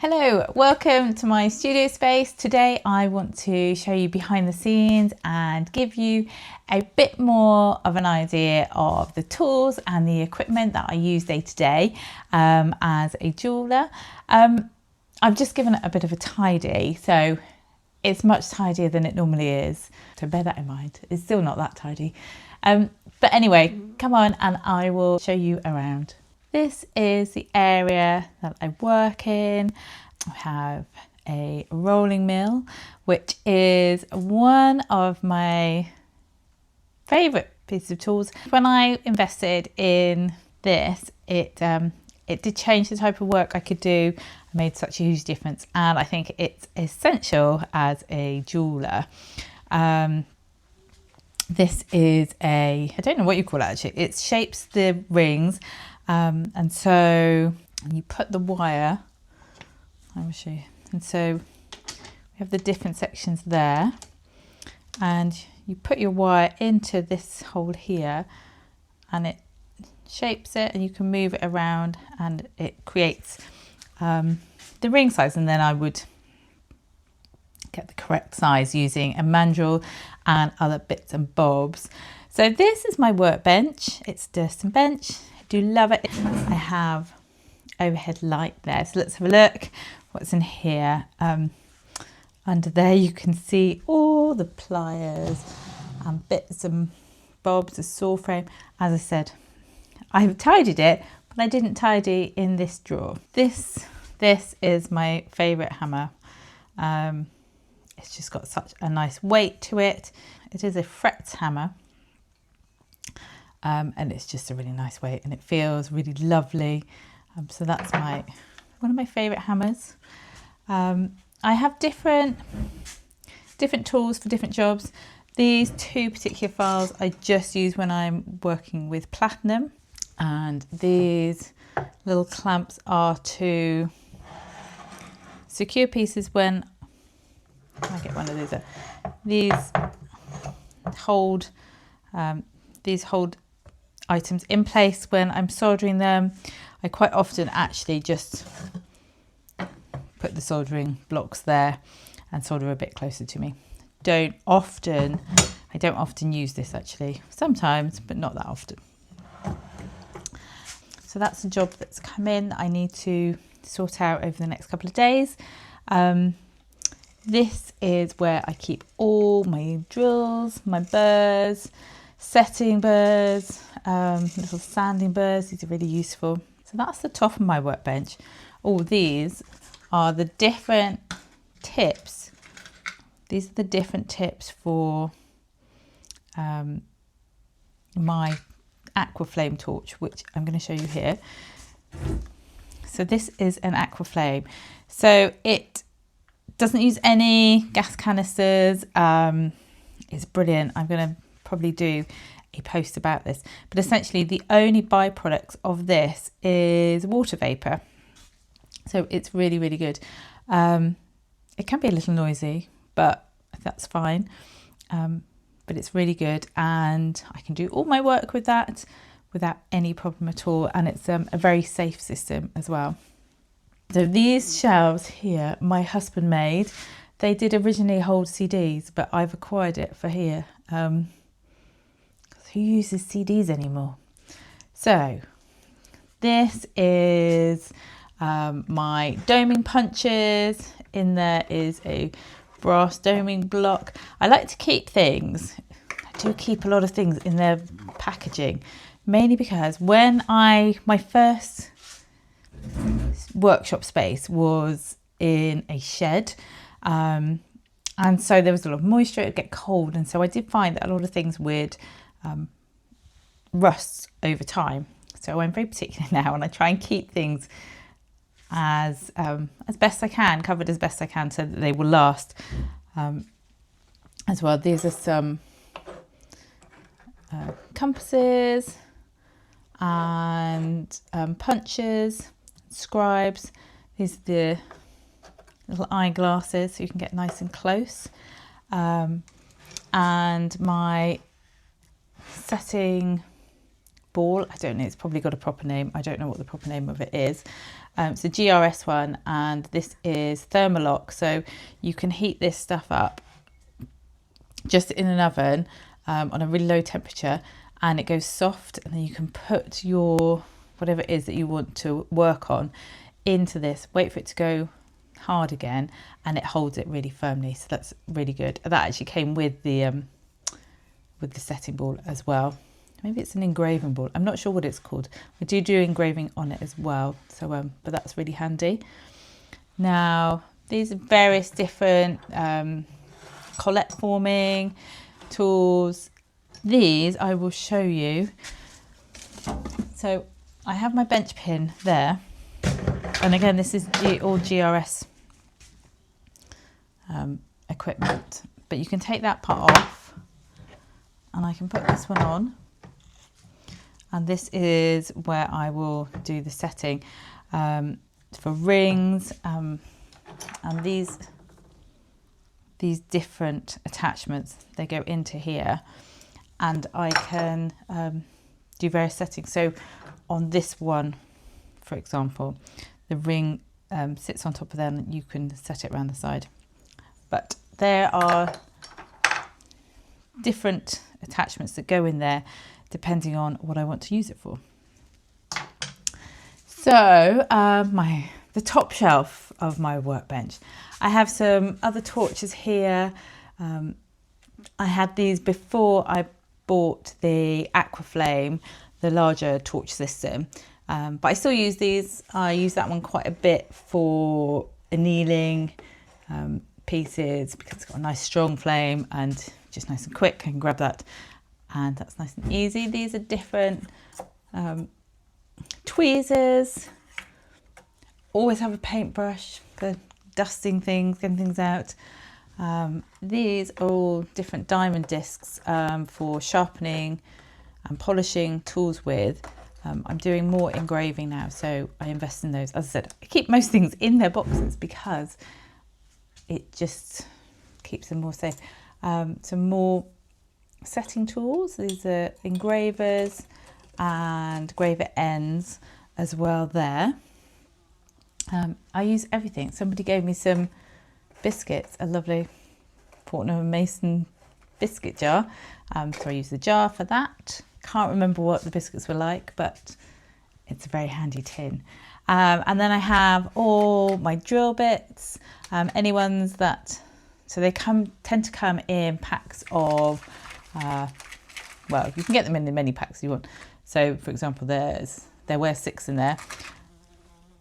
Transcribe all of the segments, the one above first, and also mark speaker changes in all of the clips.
Speaker 1: Hello, welcome to my studio space. Today I want to show you behind the scenes and give you a bit more of an idea of the tools and the equipment that I use day to day as a jeweller. I've just given it a bit of a tidy, so it's much tidier than it normally is. So bear that in mind, it's still not that tidy. But anyway, come on and I will show you around. This is the area that I work in. I have a rolling mill, which is one of my favourite pieces of tools. When I invested in this, it did change the type of work I could do. It made such a huge difference, and I think it's essential as a jeweller. This is I don't know what you call it actually. It shapes the rings. And so you put the wire, I will show you. And so we have the different sections there, and you put your wire into this hole here and it shapes it, and you can move it around and it creates the ring size. And then I would get the correct size using a mandrel and other bits and bobs. So this is my workbench. It's a Durston bench. Do love it. I have overhead light there, so let's have a look what's in here. Under there you can see all the pliers and bits and bobs, a saw frame. As I said, I've tidied it, but I didn't tidy in this drawer. This is my favourite hammer. It's just got such a nice weight to it. It is a frets hammer. And it's just a really nice weight, and it feels really lovely. So that's one of my favourite hammers. I have different tools for different jobs. These two particular files I just use when I'm working with platinum, and these little clamps are to secure pieces when I get one of these. These hold items in place when I'm soldering them. I quite often actually just put the soldering blocks there and solder a bit closer to me. I don't often use this actually, sometimes, but not that often. So that's a job that's come in that I need to sort out over the next couple of days. This is where I keep all my drills, my burrs, setting burrs, little sanding burrs. These are really useful. So that's the top of my workbench. All these are the different tips. These are the different tips for my aqua flame torch, which I'm going to show you here. So this is an aqua flame. So it doesn't use any gas canisters. It's brilliant. I'm going to probably do a post about this, but essentially the only byproduct of this is water vapor, so it's really good. It can be a little noisy, but that's fine. But it's really good, and I can do all my work with that without any problem at all, and it's a very safe system as well. So these shelves here my husband made. They did originally hold CDs, but I've acquired it for here. Who uses CDs anymore? So this is my doming punches. In there is a brass doming block. I like to keep things. I do keep a lot of things in their packaging, mainly because when my first workshop space was in a shed, and so there was a lot of moisture, it would get cold, and so I did find that a lot of things would rust over time. So I'm very particular now, and I try and keep things as best I can, covered as best I can, so that they will last as well. These are some compasses and punches, scribes. These are the little eyeglasses, so you can get nice and close. And my setting ball, I don't know, it's probably got a proper name. I don't know what the proper name of it is. It's a GRS one, and this is Thermalock, so you can heat this stuff up just in an oven on a really low temperature, and it goes soft, and then you can put your whatever it is that you want to work on into this, wait for it to go hard again, and it holds it really firmly. So that's really good. That actually came with the setting ball as well. Maybe it's an engraving ball, I'm not sure what it's called. We do engraving on it as well, so but that's really handy. Now these are various different collet forming tools. These I will show you. So I have my bench pin there, and again this is all GRS equipment, but you can take that part off, and I can put this one on, and this is where I will do the setting for rings, and these different attachments, they go into here, and I can do various settings. So on this one, for example, the ring sits on top of them, and you can set it around the side. But there are different attachments that go in there depending on what I want to use it for. So the top shelf of my workbench, I have some other torches here. I had these before I bought the Aquaflame, the larger torch system, but I still use these. I use that one quite a bit for annealing pieces because it's got a nice strong flame and just nice and quick. I can grab that and that's nice and easy. These are different tweezers. Always have a paintbrush for dusting things, getting things out. These are all different diamond discs for sharpening and polishing tools with. I'm doing more engraving now, so I invest in those. As I said, I keep most things in their boxes because it just keeps them more safe. Some more setting tools. These are engravers and graver ends as well there. I use everything. Somebody gave me some biscuits, a lovely Fortnum & Mason biscuit jar. So I use the jar for that. Can't remember what the biscuits were like, but it's a very handy tin. And then I have all my drill bits, any ones that, so they tend to come in packs of, well, you can get them in many packs you want. So for example, there were 6 in there.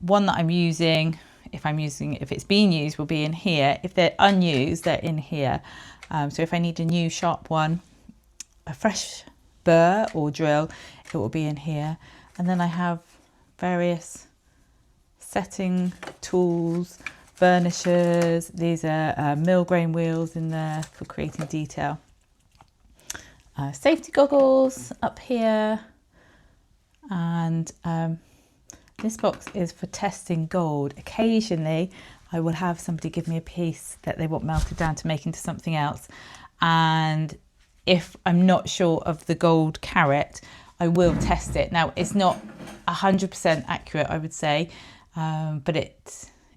Speaker 1: One that I'm using, if it's being used, will be in here. If they're unused, they're in here. So if I need a new sharp one, a fresh burr or drill, it will be in here. And then I have various setting tools, burnishers. These are mill grain wheels in there for creating detail. Safety goggles up here, and this box is for testing gold. Occasionally I will have somebody give me a piece that they want melted down to make into something else, and if I'm not sure of the gold carat, I will test it. Now it's not 100% accurate, I would say, but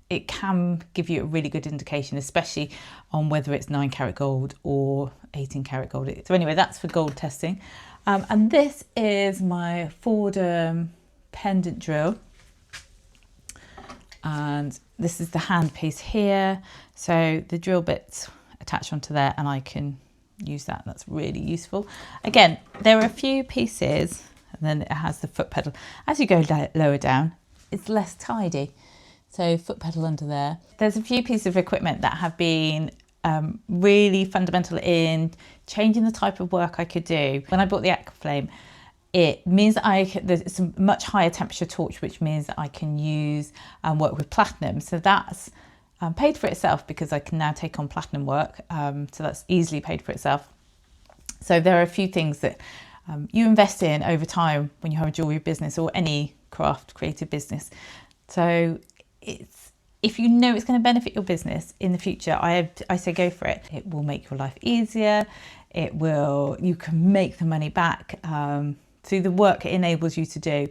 Speaker 1: it can give you a really good indication, especially on whether it's 9 karat gold or 18 karat gold. So anyway, that's for gold testing. And this is my Fordham pendant drill. And this is the hand piece here. So the drill bits attach onto there and I can use that. That's really useful. Again, there are a few pieces, and then it has the foot pedal. As you go lower down, it's less tidy. So foot pedal under there. There's a few pieces of equipment that have been really fundamental in changing the type of work I could do. When I bought the Aquaflame, it means that there's a much higher temperature torch, which means that I can use and work with platinum. So that's paid for itself because I can now take on platinum work. So that's easily paid for itself. So there are a few things that you invest in over time when you have a jewellery business or any craft creative business. So if you know it's going to benefit your business in the future, I say go for it. It will make your life easier. You can make the money back through the work it enables you to do.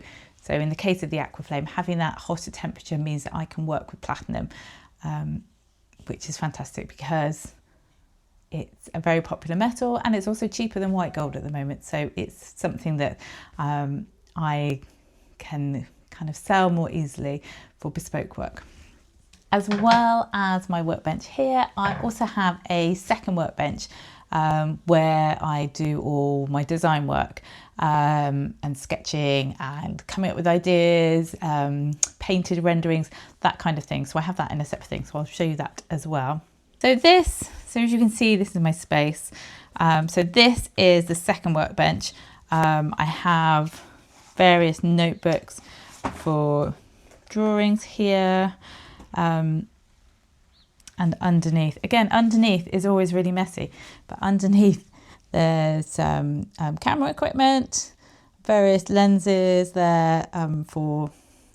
Speaker 1: So in the case of the Aquaflame, having that hotter temperature means that I can work with platinum, which is fantastic because it's a very popular metal and it's also cheaper than white gold at the moment. So it's something that I can kind of sell more easily for bespoke work. As well as my workbench here, I also have a second workbench where I do all my design work and sketching and coming up with ideas, painted renderings, that kind of thing. So I have that in a separate thing, so I'll show you that as well. So as you can see, this is my space. So this is the second workbench. I have various notebooks for drawings here. And underneath, again, underneath is always really messy, but underneath there's camera equipment, various lenses there for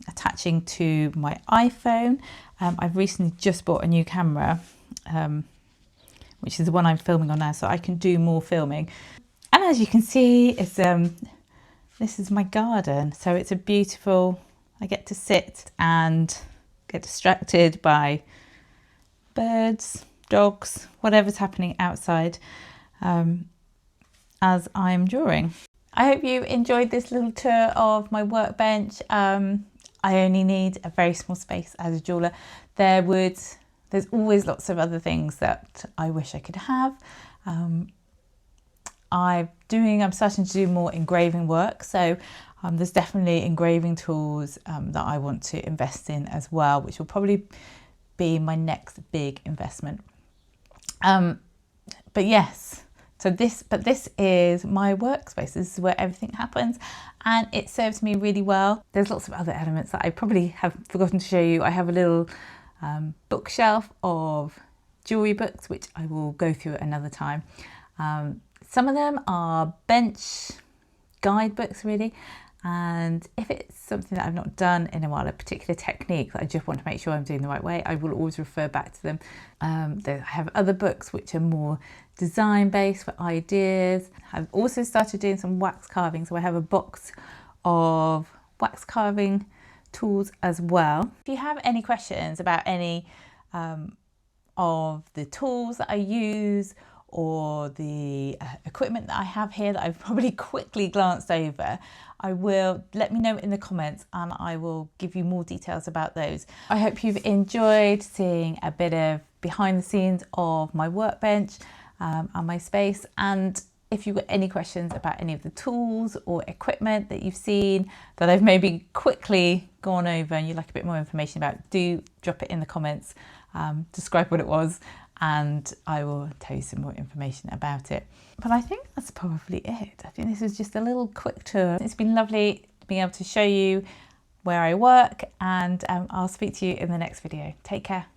Speaker 1: attaching to my iPhone. I've recently just bought a new camera, which is the one I'm filming on now, so I can do more filming. And as you can see, it's this is my garden, so it's a beautiful, I get to sit and get distracted by birds, dogs, whatever's happening outside as I'm drawing. I hope you enjoyed this little tour of my workbench. I only need a very small space as a jeweller. There's always lots of other things that I wish I could have. I'm starting to do more engraving work, so there's definitely engraving tools that I want to invest in as well, which will probably be my next big investment. But yes, this is my workspace. This is where everything happens and it serves me really well. There's lots of other elements that I probably have forgotten to show you. I have a little bookshelf of jewellery books, which I will go through at another time. Some of them are bench guidebooks really, and if it's something that I've not done in a while, a particular technique that I just want to make sure I'm doing the right way, I will always refer back to them. I have other books which are more design based for ideas. I've also started doing some wax carving, so I have a box of wax carving tools as well. If you have any questions about any of the tools that I use or the equipment that I have here that I've probably quickly glanced over, let me know in the comments and I will give you more details about those. I hope you've enjoyed seeing a bit of behind the scenes of my workbench and my space. And if you've got any questions about any of the tools or equipment that you've seen that I've maybe quickly gone over and you'd like a bit more information about, do drop it in the comments, describe what it was, and I will tell you some more information about it. But I think that's probably it. I think this is just a little quick tour. It's been lovely being able to show you where I work, and I'll speak to you in the next video. Take care.